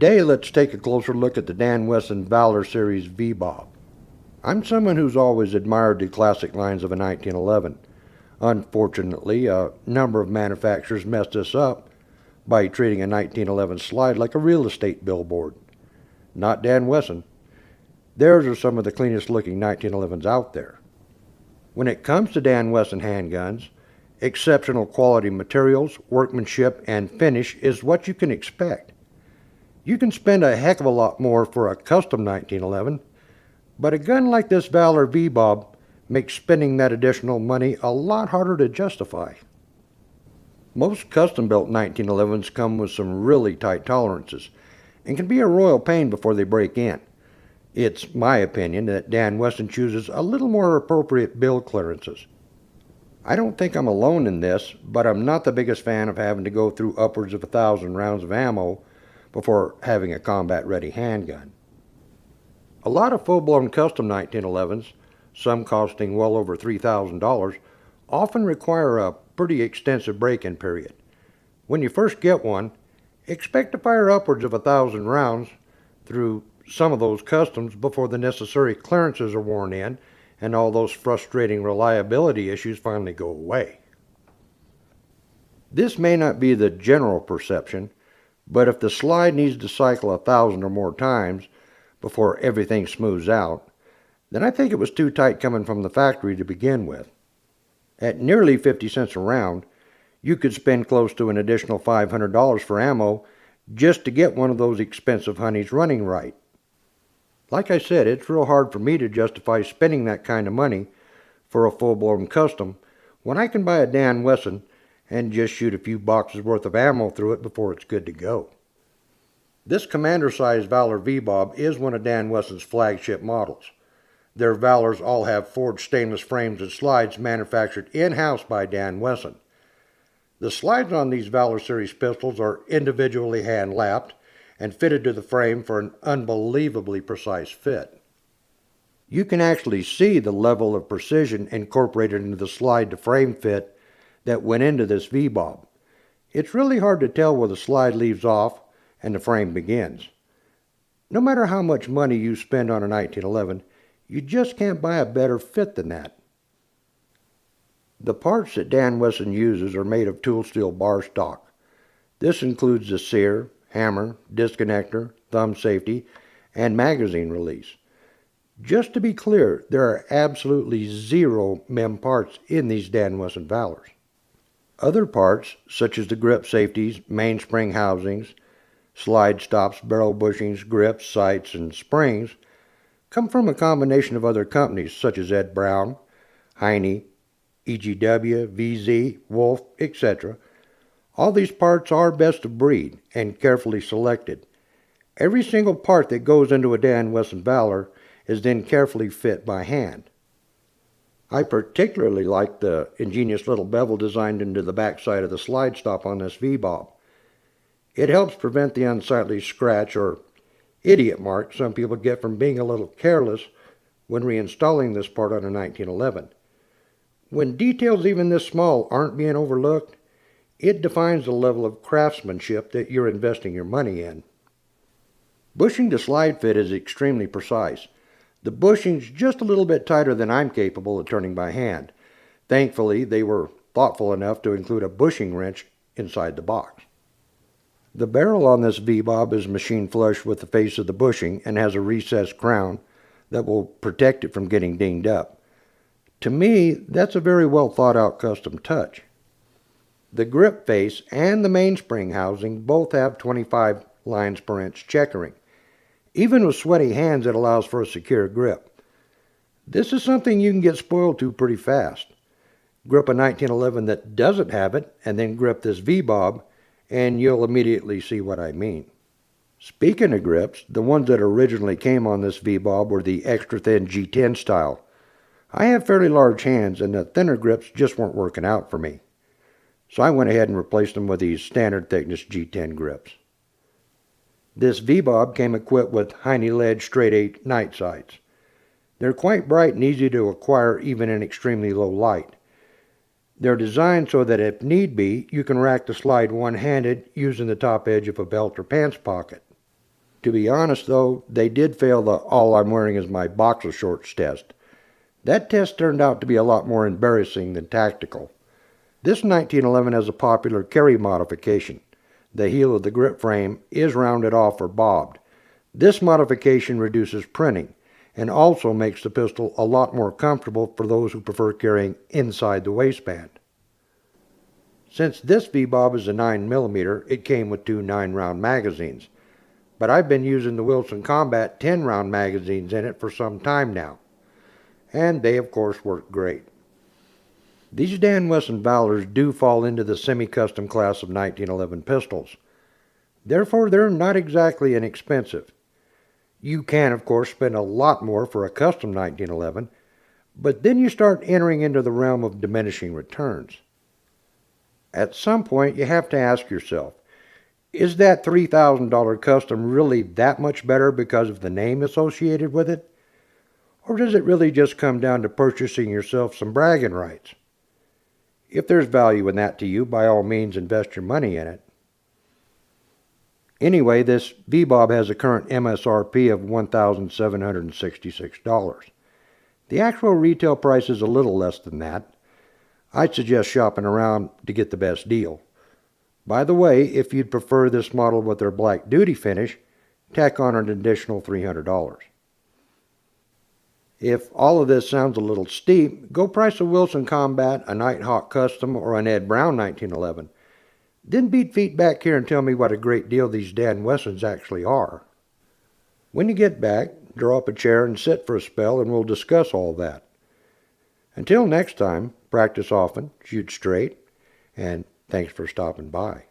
Today, let's take a closer look at the Dan Wesson Valor Series VBob. I'm someone who's always admired the classic lines of a 1911. Unfortunately, a number of manufacturers messed this up by treating a 1911 slide like a real estate billboard. Not Dan Wesson. Theirs are some of the cleanest looking 1911s out there. When it comes to Dan Wesson handguns, exceptional quality materials, workmanship, and finish is what you can expect. You can spend a heck of a lot more for a custom 1911, but a gun like this Valor VBob makes spending that additional money a lot harder to justify. Most custom-built 1911s come with some really tight tolerances and can be a royal pain before they break in. It's my opinion that Dan Wesson chooses a little more appropriate build clearances. I don't think I'm alone in this, but I'm not the biggest fan of having to go through upwards of 1,000 rounds of ammo before having a combat-ready handgun. A lot of full-blown custom 1911s, some costing well over $3,000, often require a pretty extensive break-in period. When you first get one, expect to fire upwards of 1,000 rounds through some of those customs before the necessary clearances are worn in and all those frustrating reliability issues finally go away. This may not be the general perception, but if the slide needs to cycle 1,000 or more times before everything smooths out, then I think it was too tight coming from the factory to begin with. At nearly 50 cents a round, you could spend close to an additional $500 for ammo just to get one of those expensive honeys running right. Like I said, it's real hard for me to justify spending that kind of money for a full-blown custom when I can buy a Dan Wesson and just shoot a few boxes worth of ammo through it before it's good to go. This commander-sized Valor VBob is one of Dan Wesson's flagship models. Their Valors all have forged stainless frames and slides manufactured in-house by Dan Wesson. The slides on these Valor Series pistols are individually hand-lapped and fitted to the frame for an unbelievably precise fit. You can actually see the level of precision incorporated into the slide-to-frame fit that went into this VBob. It's really hard to tell where the slide leaves off and the frame begins. No matter how much money you spend on a 1911, you just can't buy a better fit than that. The parts that Dan Wesson uses are made of tool steel bar stock. This includes the sear, hammer, disconnector, thumb safety, and magazine release. Just to be clear, there are absolutely zero MEM parts in these Dan Wesson Valors. Other parts, such as the grip safeties, mainspring housings, slide stops, barrel bushings, grips, sights, and springs, come from a combination of other companies such as Ed Brown, Heine, EGW, VZ, Wolf, etc. All these parts are best of breed and carefully selected. Every single part that goes into a Dan Wesson Valor is then carefully fit by hand. I particularly like the ingenious little bevel designed into the backside of the slide stop on this VBob. It helps prevent the unsightly scratch or idiot mark some people get from being a little careless when reinstalling this part on a 1911. When details even this small aren't being overlooked, it defines the level of craftsmanship that you're investing your money in. Bushing the slide fit is extremely precise. The bushing's just a little bit tighter than I'm capable of turning by hand. Thankfully, they were thoughtful enough to include a bushing wrench inside the box. The barrel on this VBob is machine flush with the face of the bushing and has a recessed crown that will protect it from getting dinged up. To me, that's a very well thought out custom touch. The grip face and the mainspring housing both have 25 lines per inch checkering. Even with sweaty hands, it allows for a secure grip. This is something you can get spoiled to pretty fast. Grip a 1911 that doesn't have it, and then grip this VBob, and you'll immediately see what I mean. Speaking of grips, the ones that originally came on this VBob were the extra thin G10 style. I have fairly large hands, and the thinner grips just weren't working out for me. So I went ahead and replaced them with these standard thickness G10 grips. This VBob came equipped with Heine lead straight 8 night sights. They're quite bright and easy to acquire even in extremely low light. They're designed so that if need be, you can rack the slide one-handed using the top edge of a belt or pants pocket. To be honest though, they did fail the all I'm wearing is my boxer shorts test. That test turned out to be a lot more embarrassing than tactical. This 1911 has a popular carry modification. The heel of the grip frame is rounded off or bobbed. This modification reduces printing and also makes the pistol a lot more comfortable for those who prefer carrying inside the waistband. Since this VBob is a 9mm, it came with two 9-round magazines. But I've been using the Wilson Combat 10-round magazines in it for some time now. And they of course work great. These Dan Wesson Valors do fall into the semi-custom class of 1911 pistols. Therefore, they're not exactly inexpensive. You can, of course, spend a lot more for a custom 1911, but then you start entering into the realm of diminishing returns. At some point, you have to ask yourself, is that $3,000 custom really that much better because of the name associated with it? Or does it really just come down to purchasing yourself some bragging rights? If there's value in that to you, by all means invest your money in it. Anyway, this VBob has a current MSRP of $1,766. The actual retail price is a little less than that. I'd suggest shopping around to get the best deal. By the way, if you'd prefer this model with their black duty finish, tack on an additional $300. If all of this sounds a little steep, go price a Wilson Combat, a Nighthawk Custom, or an Ed Brown 1911. Then beat feet back here and tell me what a great deal these Dan Wessons actually are. When you get back, draw up a chair and sit for a spell and we'll discuss all that. Until next time, practice often, shoot straight, and thanks for stopping by.